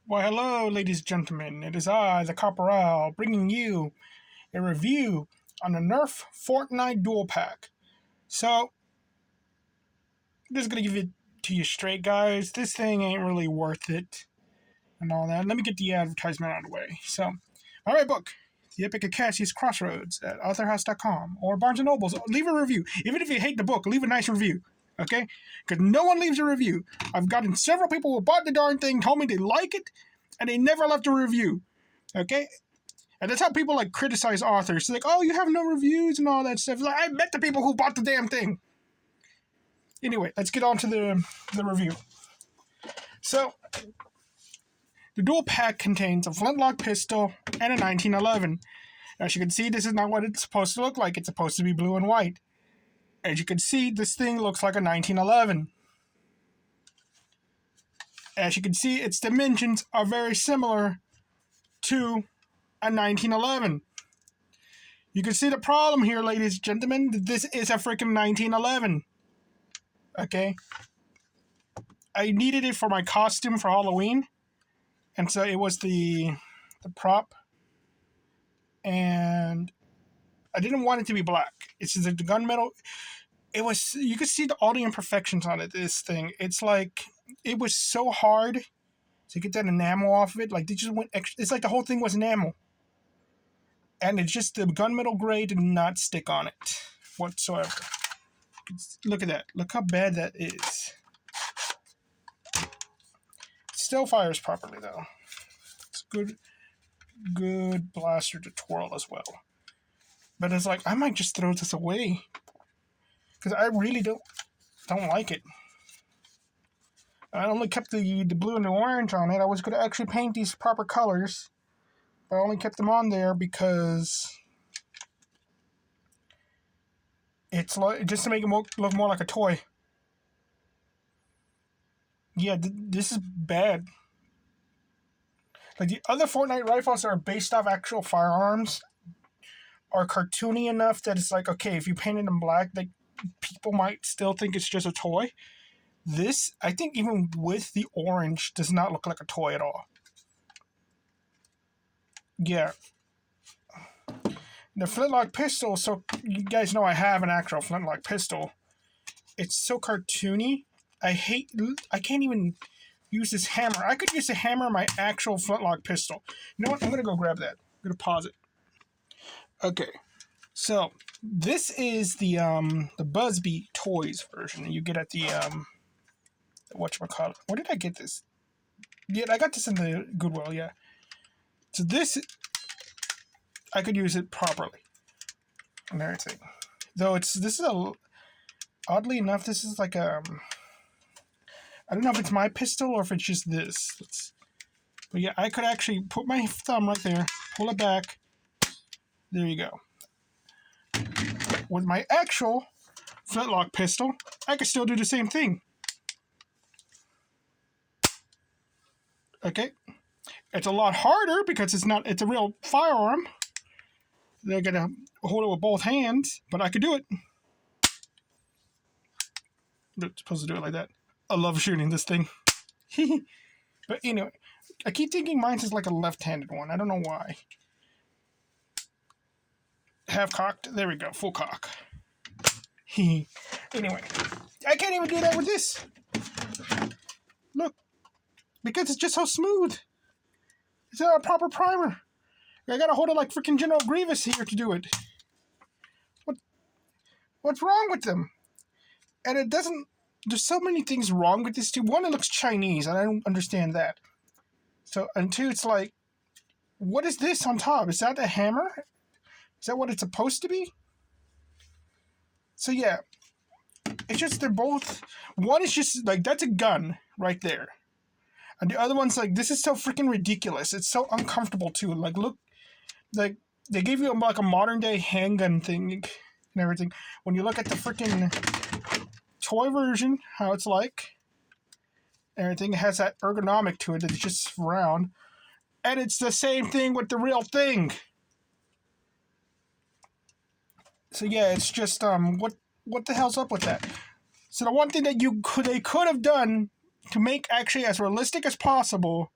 Well, hello, ladies and gentlemen. It is I, the Corporal, bringing you a review on the Nerf Fortnite Dual Pack. So, I'm just gonna give it to you straight, guys. This thing ain't really worth it and all that. Let me get the advertisement out of the way. So, my right book, The Epic Acacia's Crossroads at authorhouse.com or Barnes & Noble's. Leave a review. Even if you hate the book, leave a nice review. Okay? Because no one leaves a review. I've gotten several people who bought the darn thing, told me they like it, and they never left a review. Okay? And that's how people like criticize authors. They're like, oh, you have no reviews and all that stuff. Like, I met the people who bought the damn thing. Anyway, let's get on to the review. So, the dual pack contains a flintlock pistol and a 1911. As you can see, this is not what it's supposed to look like. It's supposed to be blue and white. As you can see, this thing looks like a 1911. As you can see, its dimensions are very similar to a 1911. You can see the problem here, ladies and gentlemen. This is a freaking 1911. Okay? I needed it for my costume for Halloween. And so it was the prop. And I didn't want it to be black. It's just the gunmetal. It was, you could see all the imperfections on it, this thing. It's like, it was so hard to get that enamel off of it. Like, they just went extra, it's like the whole thing was enamel. And it's just the gunmetal gray did not stick on it whatsoever. Look at that. Look how bad that is. It still fires properly, though. It's good blaster to twirl as well. But it's like, I might just throw this away. Because I really don't like it. I only kept the blue and the orange on it. I was going to actually paint these proper colors. But I only kept them on there because it's like, just to make it look more like a toy. Yeah, this is bad. Like, the other Fortnite rifles that are based off actual firearms are cartoony enough that it's like, okay, if you painted them black, like, people might still think it's just a toy. This, I think even with the orange, does not look like a toy at all. Yeah. The flintlock pistol, so you guys know I have an actual flintlock pistol. It's so cartoony. I can't even use this hammer. I could use the hammer on my actual flintlock pistol. You know what? I'm going to go grab that. I'm going to pause it. Okay. So, this is the Buzzbee Toys version you get at the, whatchamacallit. Where did I get this? Yeah, I got this in the Goodwill, yeah. So this, I could use it properly and everything. Though oddly enough, this is like I don't know if it's my pistol or if it's just this. But yeah, I could actually put my thumb right there, pull it back. There you go. With my actual flintlock pistol, I could still do the same thing. Okay. It's a lot harder because it's a real firearm. They're going to hold it with both hands, but I could do it. I'm supposed to do it like that. I love shooting this thing. But anyway, I keep thinking mine's is like a left-handed one. I don't know why. Half cocked. There we go. Full cock. Anyway, I can't even do that with this. Look. Because it's just so smooth. It's not a proper primer. I gotta hold it like freaking General Grievous here to do it. What's wrong with them? And it doesn't... There's so many things wrong with this too. One, it looks Chinese, and I don't understand that. So, and two, it's like, what is this on top? Is that a hammer? Is that what it's supposed to be? So yeah, it's just they're both... One is just, like, that's a gun right there. And the other one's like, this is so freaking ridiculous. It's so uncomfortable too. Like, look, like, they gave you like a modern day handgun thing and everything. When you look at the freaking toy version, how it's like, everything has that ergonomic to it. It's just round. And it's the same thing with the real thing. So yeah, it's just, what the hell's up with that? So the one thing that they could have done to make actually as realistic as possible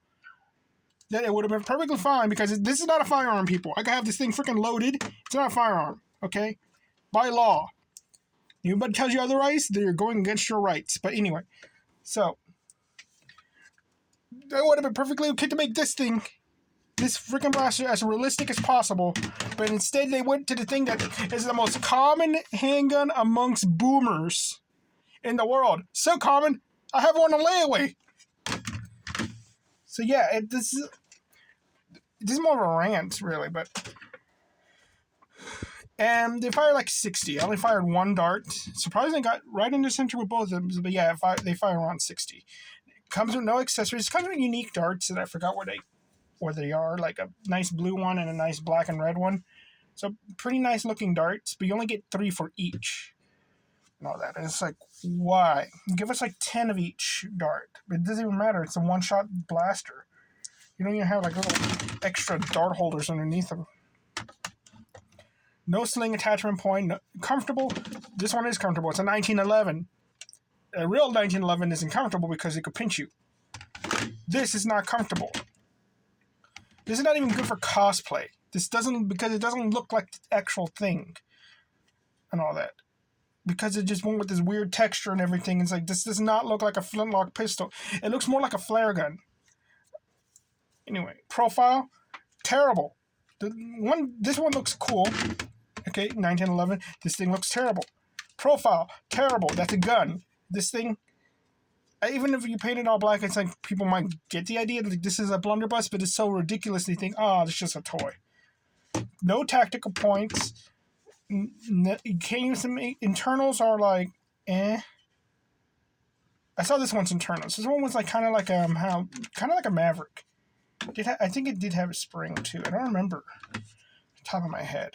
that it would have been perfectly fine because this is not a firearm, people. I can have this thing freaking loaded. It's not a firearm, okay? By law. Anybody tells you otherwise, they're going against your rights. But anyway, so it would have been perfectly okay to make this freaking blaster, as realistic as possible. But instead, they went to the thing that is the most common handgun amongst boomers in the world. So common, I have one on layaway. So yeah, this is more of a rant, really, but. And they fired like 60. I only fired one dart. Surprisingly, got right in the center with both of them. But yeah, they fire around 60. It comes with no accessories. It comes with unique darts that I forgot what they are. Like a nice blue one and a nice black and red one. So pretty nice looking darts, but you only get 3 for each. And all that. And it's like, why? Give us like 10 of each dart. But it doesn't even matter. It's a one-shot blaster. You don't even have like little extra dart holders underneath them. No sling attachment point. No, comfortable. This one is comfortable. It's a 1911. A real 1911 isn't comfortable because it could pinch you. This is not comfortable. This is not even good for cosplay. Because it doesn't look like the actual thing. And all that. Because it just went with this weird texture and everything. It's like, this does not look like a flintlock pistol. It looks more like a flare gun. Anyway, profile, terrible. This one looks cool. Okay, 1911. This thing looks terrible. Profile, terrible. That's a gun. This thing, even if you paint it all black, it's like people might get the idea. Like this is a blunderbuss, but it's so ridiculous. They think, oh, it's just a toy. No tactical points. You can't use them. Internals are like, eh. I saw this one's internals. This one was like kind of like a Maverick. I think it did have a spring too. I don't remember. Top of my head.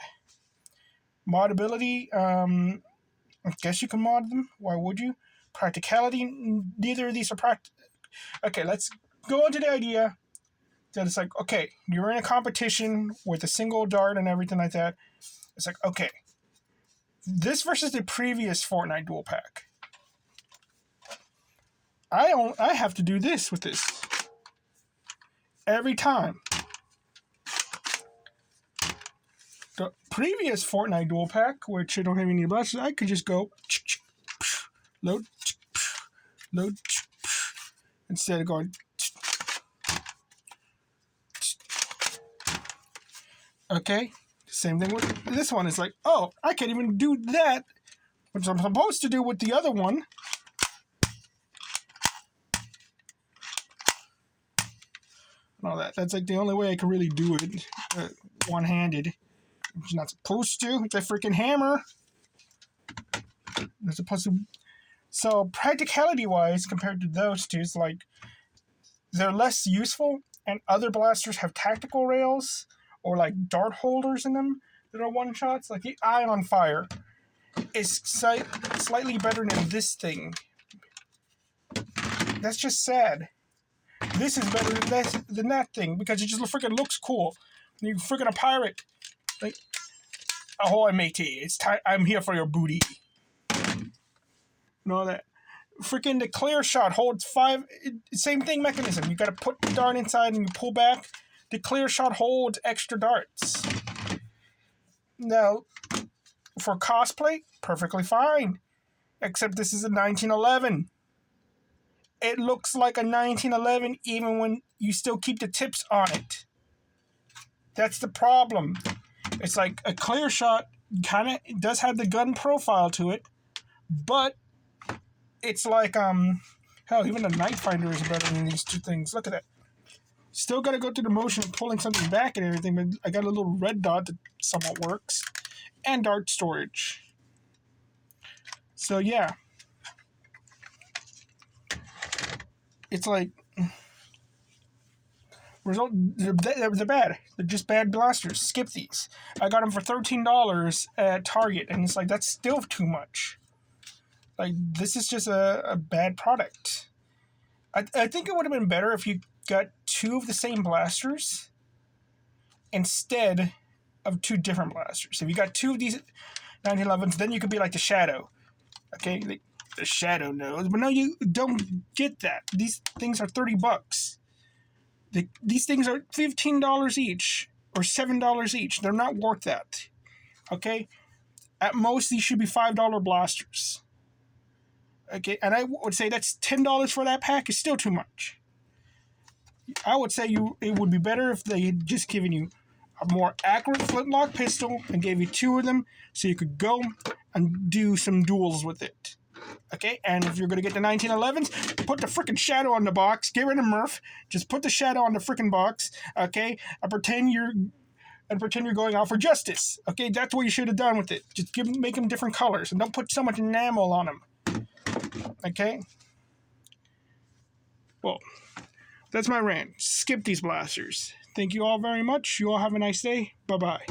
Modability, I guess you can mod them. Why would you? Practicality, neither of these are practical. Okay, let's go into the idea that it's like, okay, you're in a competition with a single dart and everything like that. It's like, okay, this versus the previous Fortnite dual pack. I have to do this with this every time. The previous Fortnite dual pack, which I don't have any blasters, I could just go load, instead of going. Okay, same thing with this one. It's like, oh, I can't even do that, which I'm supposed to do with the other one. And all that. That's like the only way I can really do it, one-handed. It's not supposed to. It's a freaking hammer. They're supposed to. So practicality-wise, compared to those two, it's like they're less useful, and other blasters have tactical rails or like dart holders in them that are one-shots. Like the Ion Fire is slightly better than this thing. That's just sad. This is better than that thing because it just freaking looks cool. You're freaking a pirate. Like, ahoy, matey! It's time. I'm here for your booty. And all that. Freaking the clear shot holds 5. Same thing mechanism. You got to put the dart inside and you pull back. The clear shot holds extra darts. Now, for cosplay, perfectly fine. Except this is a 1911. It looks like a 1911 even when you still keep the tips on it. That's the problem. It's like a clear shot kind of does have the gun profile to it, but it's like hell, even the Night Finder is better than these two things. Look at that. Still got to go through the motion of pulling something back and everything, but I got a little red dot that somewhat works, and dart storage. So yeah, it's like result. They're bad. They're just bad blasters. Skip these. I got them for $13 at Target, and it's like that's still too much. Like this is just a bad product. I think it would have been better if you got 2 of the same blasters instead of 2 different blasters. If you got 2 of these 1911s, then you could be like the Shadow. Okay, like the Shadow knows. But no, you don't get that. These things are $30. These things are $15 each or $7 each. They're not worth that. Okay? At most, these should be $5 blasters. Okay? And I would say that's $10 for that pack is still too much. I would say it would be better if they had just given you a more accurate flintlock pistol and gave you 2 of them so you could go and do some duels with it. Okay, and if you're going to get the 1911s, put the freaking shadow on the box. Get rid of Murph. Just put the shadow on the freaking box. Okay, and pretend you're going out for justice. Okay, that's what you should have done with it. Just make them different colors and don't put so much enamel on them. Okay. Well, that's my rant. Skip these blasters. Thank you all very much. You all have a nice day. Bye bye.